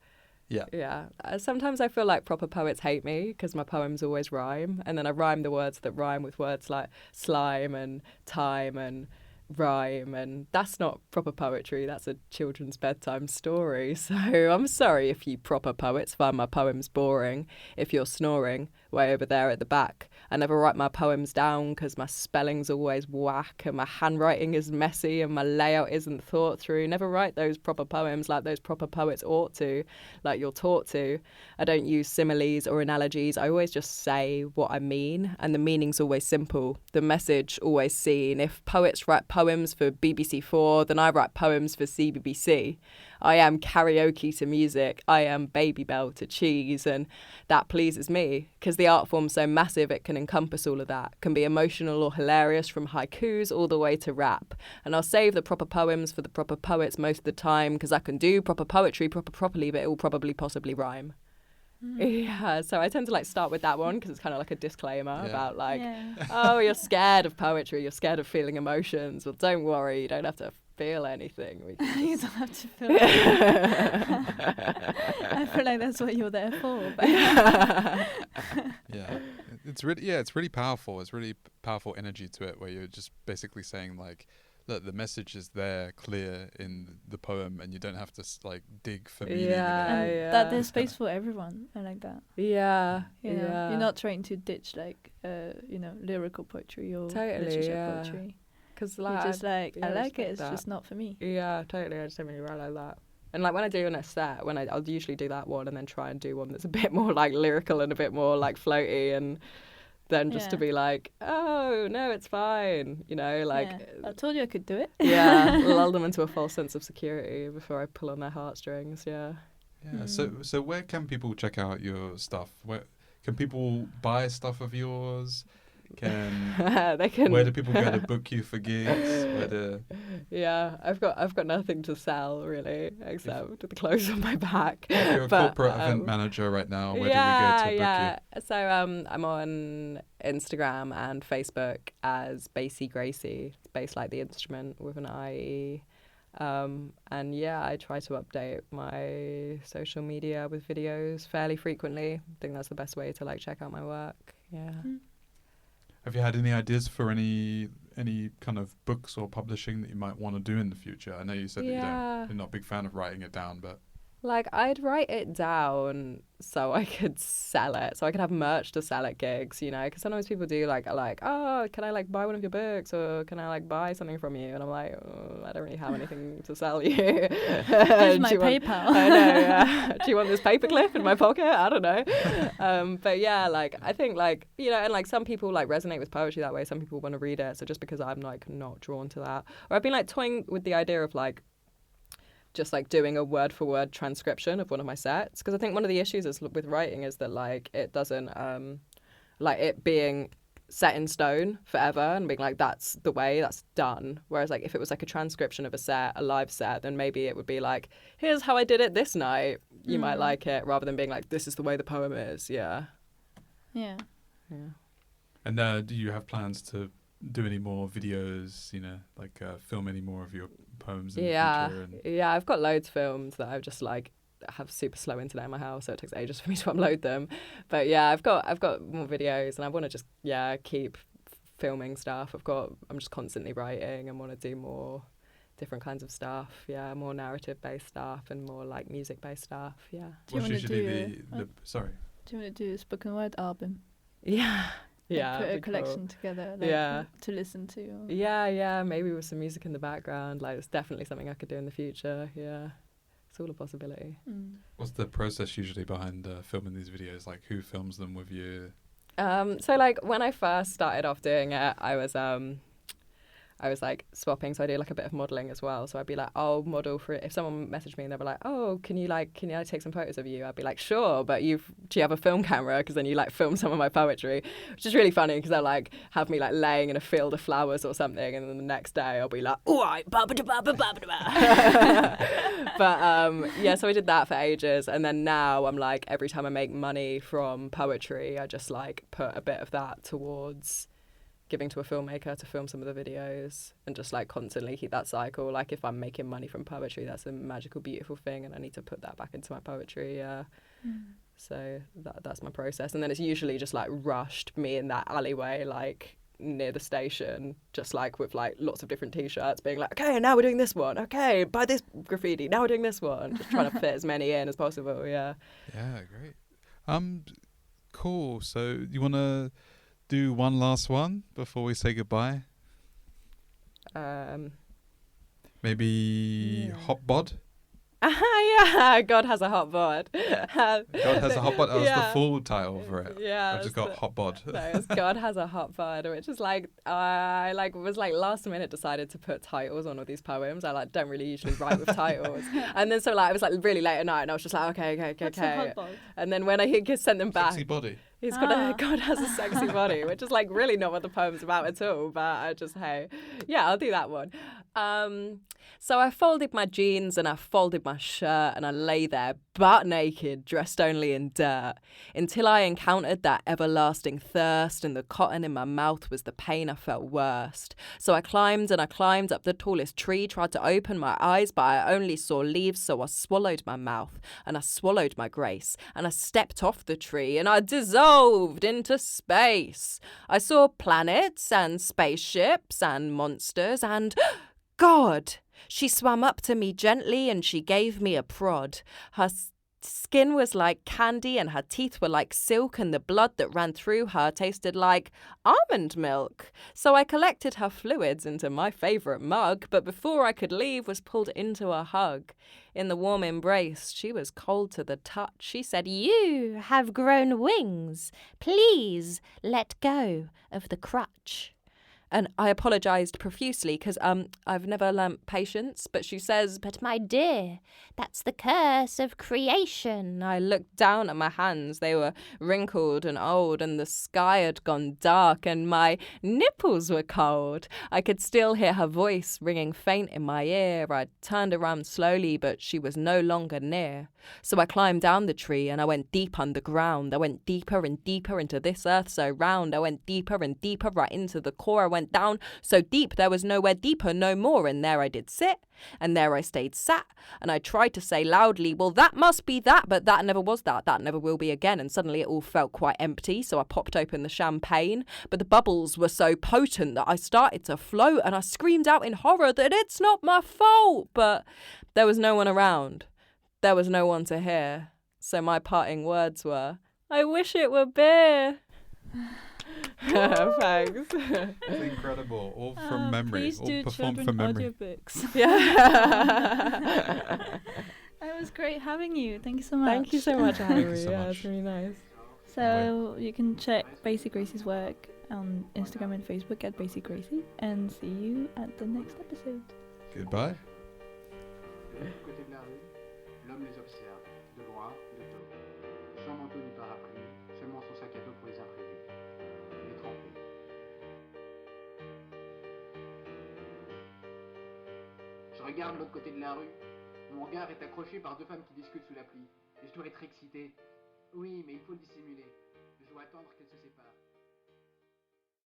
Speaker 3: Yeah. Sometimes I feel like proper poets hate me because my poems always rhyme, and then I rhyme the words that rhyme with words like slime and time and rhyme, and that's not proper poetry. That's a children's bedtime story. So I'm sorry if you proper poets find my poems boring. If you're snoring way over there at the back, I never write my poems down because my spelling's always whack and my handwriting is messy and my layout isn't thought through. Never write those proper poems like those proper poets ought to, like you're taught to. I don't use similes or analogies. I always just say what I mean, and the meaning's always simple, the message always seen. If poets write poems for BBC4, then I write poems for CBBC. I am karaoke to music. I am Baby Bell to cheese, and that pleases me because the art form's so massive it can encompass all of that. Can be emotional or hilarious from haikus all the way to rap. And I'll save the proper poems for the proper poets most of the time because I can do proper poetry properly, but it will probably possibly rhyme. Yeah, so I tend to like start with that one because it's kind of like a disclaimer about like, oh, you're scared of poetry, you're scared of feeling emotions. Well, don't worry, you don't have to feel anything.
Speaker 4: You don't have to feel anything. I feel like that's what you're there for. But
Speaker 2: yeah, it's really powerful. It's really powerful energy to it where you're just basically saying like, look, the message is there, clear in the poem, and you don't have to like dig for meaning.
Speaker 4: That there's space for everyone. I like that.
Speaker 3: Yeah,
Speaker 4: you know, you're not trying to ditch like lyrical poetry or literature poetry. Because like, you're just like, I like it. It's just not for me.
Speaker 3: Yeah, totally. I just don't really write like that. And like when I do on a set, I'll usually do that one and then try and do one that's a bit more like lyrical and a bit more like floaty and than just to be like, oh, no, it's fine. You know, like...
Speaker 4: I told you I could do it.
Speaker 3: Yeah, lull them into a false sense of security before I pull on their heartstrings, yeah.
Speaker 2: Yeah, so where can people check out your stuff? Where can people buy stuff of yours?
Speaker 3: They can.
Speaker 2: Where do people go to book you for gigs?
Speaker 3: Yeah, I've got nothing to sell really, except the clothes on my back.
Speaker 2: You're a corporate event manager right now. Where do we go to book you?
Speaker 3: So I'm on Instagram and Facebook as Bassie Gracie. It's bass like the instrument with an IE. And yeah, I try to update my social media with videos fairly frequently. I think that's the best way to like check out my work. Yeah.
Speaker 2: Have you had any ideas for any kind of books or publishing that you might want to do in the future? I know you said that you're not a big fan of writing it down, but...
Speaker 3: Like, I'd write it down so I could sell it, so I could have merch to sell at gigs, you know? Because sometimes people do, like, oh, can I, like, buy one of your books? Or can I, like, buy something from you? And I'm like, oh, I don't really have anything to sell you.
Speaker 4: Here's my PayPal.
Speaker 3: I know, yeah. Do you want this paperclip in my pocket? I don't know. But, yeah, like, I think, like, you know, and, like, some people, like, resonate with poetry that way. Some people want to read it. So just because I'm, like, not drawn to that. Or I've been, like, toying with the idea of, like, just like doing a word for word transcription of one of my sets, because I think one of the issues is with writing is that like it doesn't like it being set in stone forever and being like that's the way, that's done, whereas like if it was like a transcription of a set, a live set, then maybe it would be like, here's how I did it this night, you might like it, rather than being like this is the way the poem is. Yeah.
Speaker 2: And do you have plans to do any more videos, you know, like film any more of your poems in the future?
Speaker 3: Yeah, I've got loads of films that I've just like have super slow internet in my house, so it takes ages for me to upload them. But yeah, I've got more videos, and I want to just keep filming stuff. I'm just constantly writing and want to do more different kinds of stuff. Yeah, more narrative based stuff and more like music based stuff. Yeah.
Speaker 2: What's usually sorry?
Speaker 4: Do you want to do a spoken word album?
Speaker 3: Yeah.
Speaker 4: Yeah, put a collection together, like, to listen to. Or...
Speaker 3: Yeah, maybe with some music in the background. Like, it's definitely something I could do in the future. Yeah, it's all a possibility.
Speaker 2: What's the process usually behind filming these videos? Like, who films them with you?
Speaker 3: So, like, when I first started off doing it, I was like swapping, so I do like a bit of modelling as well. So I'd be like, I'll model for it. If someone messaged me and they were like, oh, can I take some photos of you? I'd be like, sure, but do you have a film camera? Because then you like film some of my poetry, which is really funny because they'll like have me like laying in a field of flowers or something, and then the next day I'll be like, all right, ba ba ba ba ba ba. But yeah, so I did that for ages, and then now I'm like, every time I make money from poetry, I just like put a bit of that towards giving to a filmmaker to film some of the videos, and just like constantly keep that cycle. Like if I'm making money from poetry, that's a magical, beautiful thing, and I need to put that back into my poetry. So that's my process, and then it's usually just like rushed, me in that alleyway like near the station, just like with like lots of different t-shirts, being like, okay, now we're doing this one, okay, buy this graffiti, now we're doing this one, just trying to fit as many in as possible. Yeah,
Speaker 2: great. Cool. So you want to do one last one before we say goodbye? Maybe hot bod?
Speaker 3: Yeah, God has a hot bod.
Speaker 2: God has a hot bod. That was the full title for it.
Speaker 3: Yeah,
Speaker 2: I just got hot bod.
Speaker 3: No, it's God has a hot bod, which is like I like was like last minute decided to put titles on all these poems. I like don't really usually write with titles, and then so like I was like really late at night, and I was just like okay.
Speaker 4: What's a hot bod?
Speaker 3: And then when I sent them back,
Speaker 2: sexy body.
Speaker 3: He's got a God has a sexy body, which is like really not what the poem's about at all. But I just I'll do that one. So I folded my jeans and I folded my shirt and I lay there butt naked, dressed only in dirt, until I encountered that everlasting thirst, and the cotton in my mouth was the pain I felt worst. So I climbed and I climbed up the tallest tree, tried to open my eyes, but I only saw leaves, so I swallowed my mouth and I swallowed my grace, and I stepped off the tree and I dissolved into space. I saw planets and spaceships and monsters and God. She swam up to me gently and she gave me a prod. Her
Speaker 5: skin was like candy and her teeth were like silk and the blood that ran through her tasted like almond milk. So I collected her fluids into my favourite mug, but before I could leave was pulled into a hug. In the warm embrace, she was cold to the touch. She said, "You have grown wings. Please let go of the crutch." And I apologised profusely because I've never learnt patience. But she says, "But my dear, that's the curse of creation." I looked down at my hands. They were wrinkled and old, and the sky had gone dark, and my nipples were cold. I could still hear her voice ringing faint in my ear. I turned around slowly, but she was no longer near. So I climbed down the tree, and I went deep underground. I went deeper and deeper into this earth so round. I went deeper and deeper right into the core. I went down so deep there was nowhere deeper no more, and there I did sit, and there I stayed sat, and I tried to say loudly, "Well, that must be that," but that never was that never will be again. And suddenly it all felt quite empty, so I popped open the champagne, but the bubbles were so potent that I started to float, and I screamed out in horror that it's not my fault, but there was no one around. There was no one to hear, so my parting words were, "I wish it were beer." Thanks.
Speaker 2: It's incredible. All from memory.
Speaker 4: Please
Speaker 2: All
Speaker 4: do
Speaker 2: performed
Speaker 4: children
Speaker 2: from memory.
Speaker 4: audiobooks.
Speaker 5: Yeah.
Speaker 4: It was great having you. Thank you so much.
Speaker 5: Thank you so much,
Speaker 2: Thank you
Speaker 5: Harry.
Speaker 2: so
Speaker 5: Yeah,
Speaker 2: much.
Speaker 5: it's really nice.
Speaker 4: So you can check Bassie Gracie's work on Instagram and Facebook at Bassie Gracie, and see you at the next episode.
Speaker 2: Goodbye.
Speaker 1: De l'autre côté de la rue, l'homme les observe, de loin, de dos. Sans manteau ni parapluie, seulement son sac à dos pour les imprévus. Il est trempé. Je regarde l'autre côté de la rue. Mon regard est accroché par deux femmes qui discutent sous la pluie. Et je dois être excité. Oui, mais il faut le dissimuler. Je dois attendre qu'elles se séparent.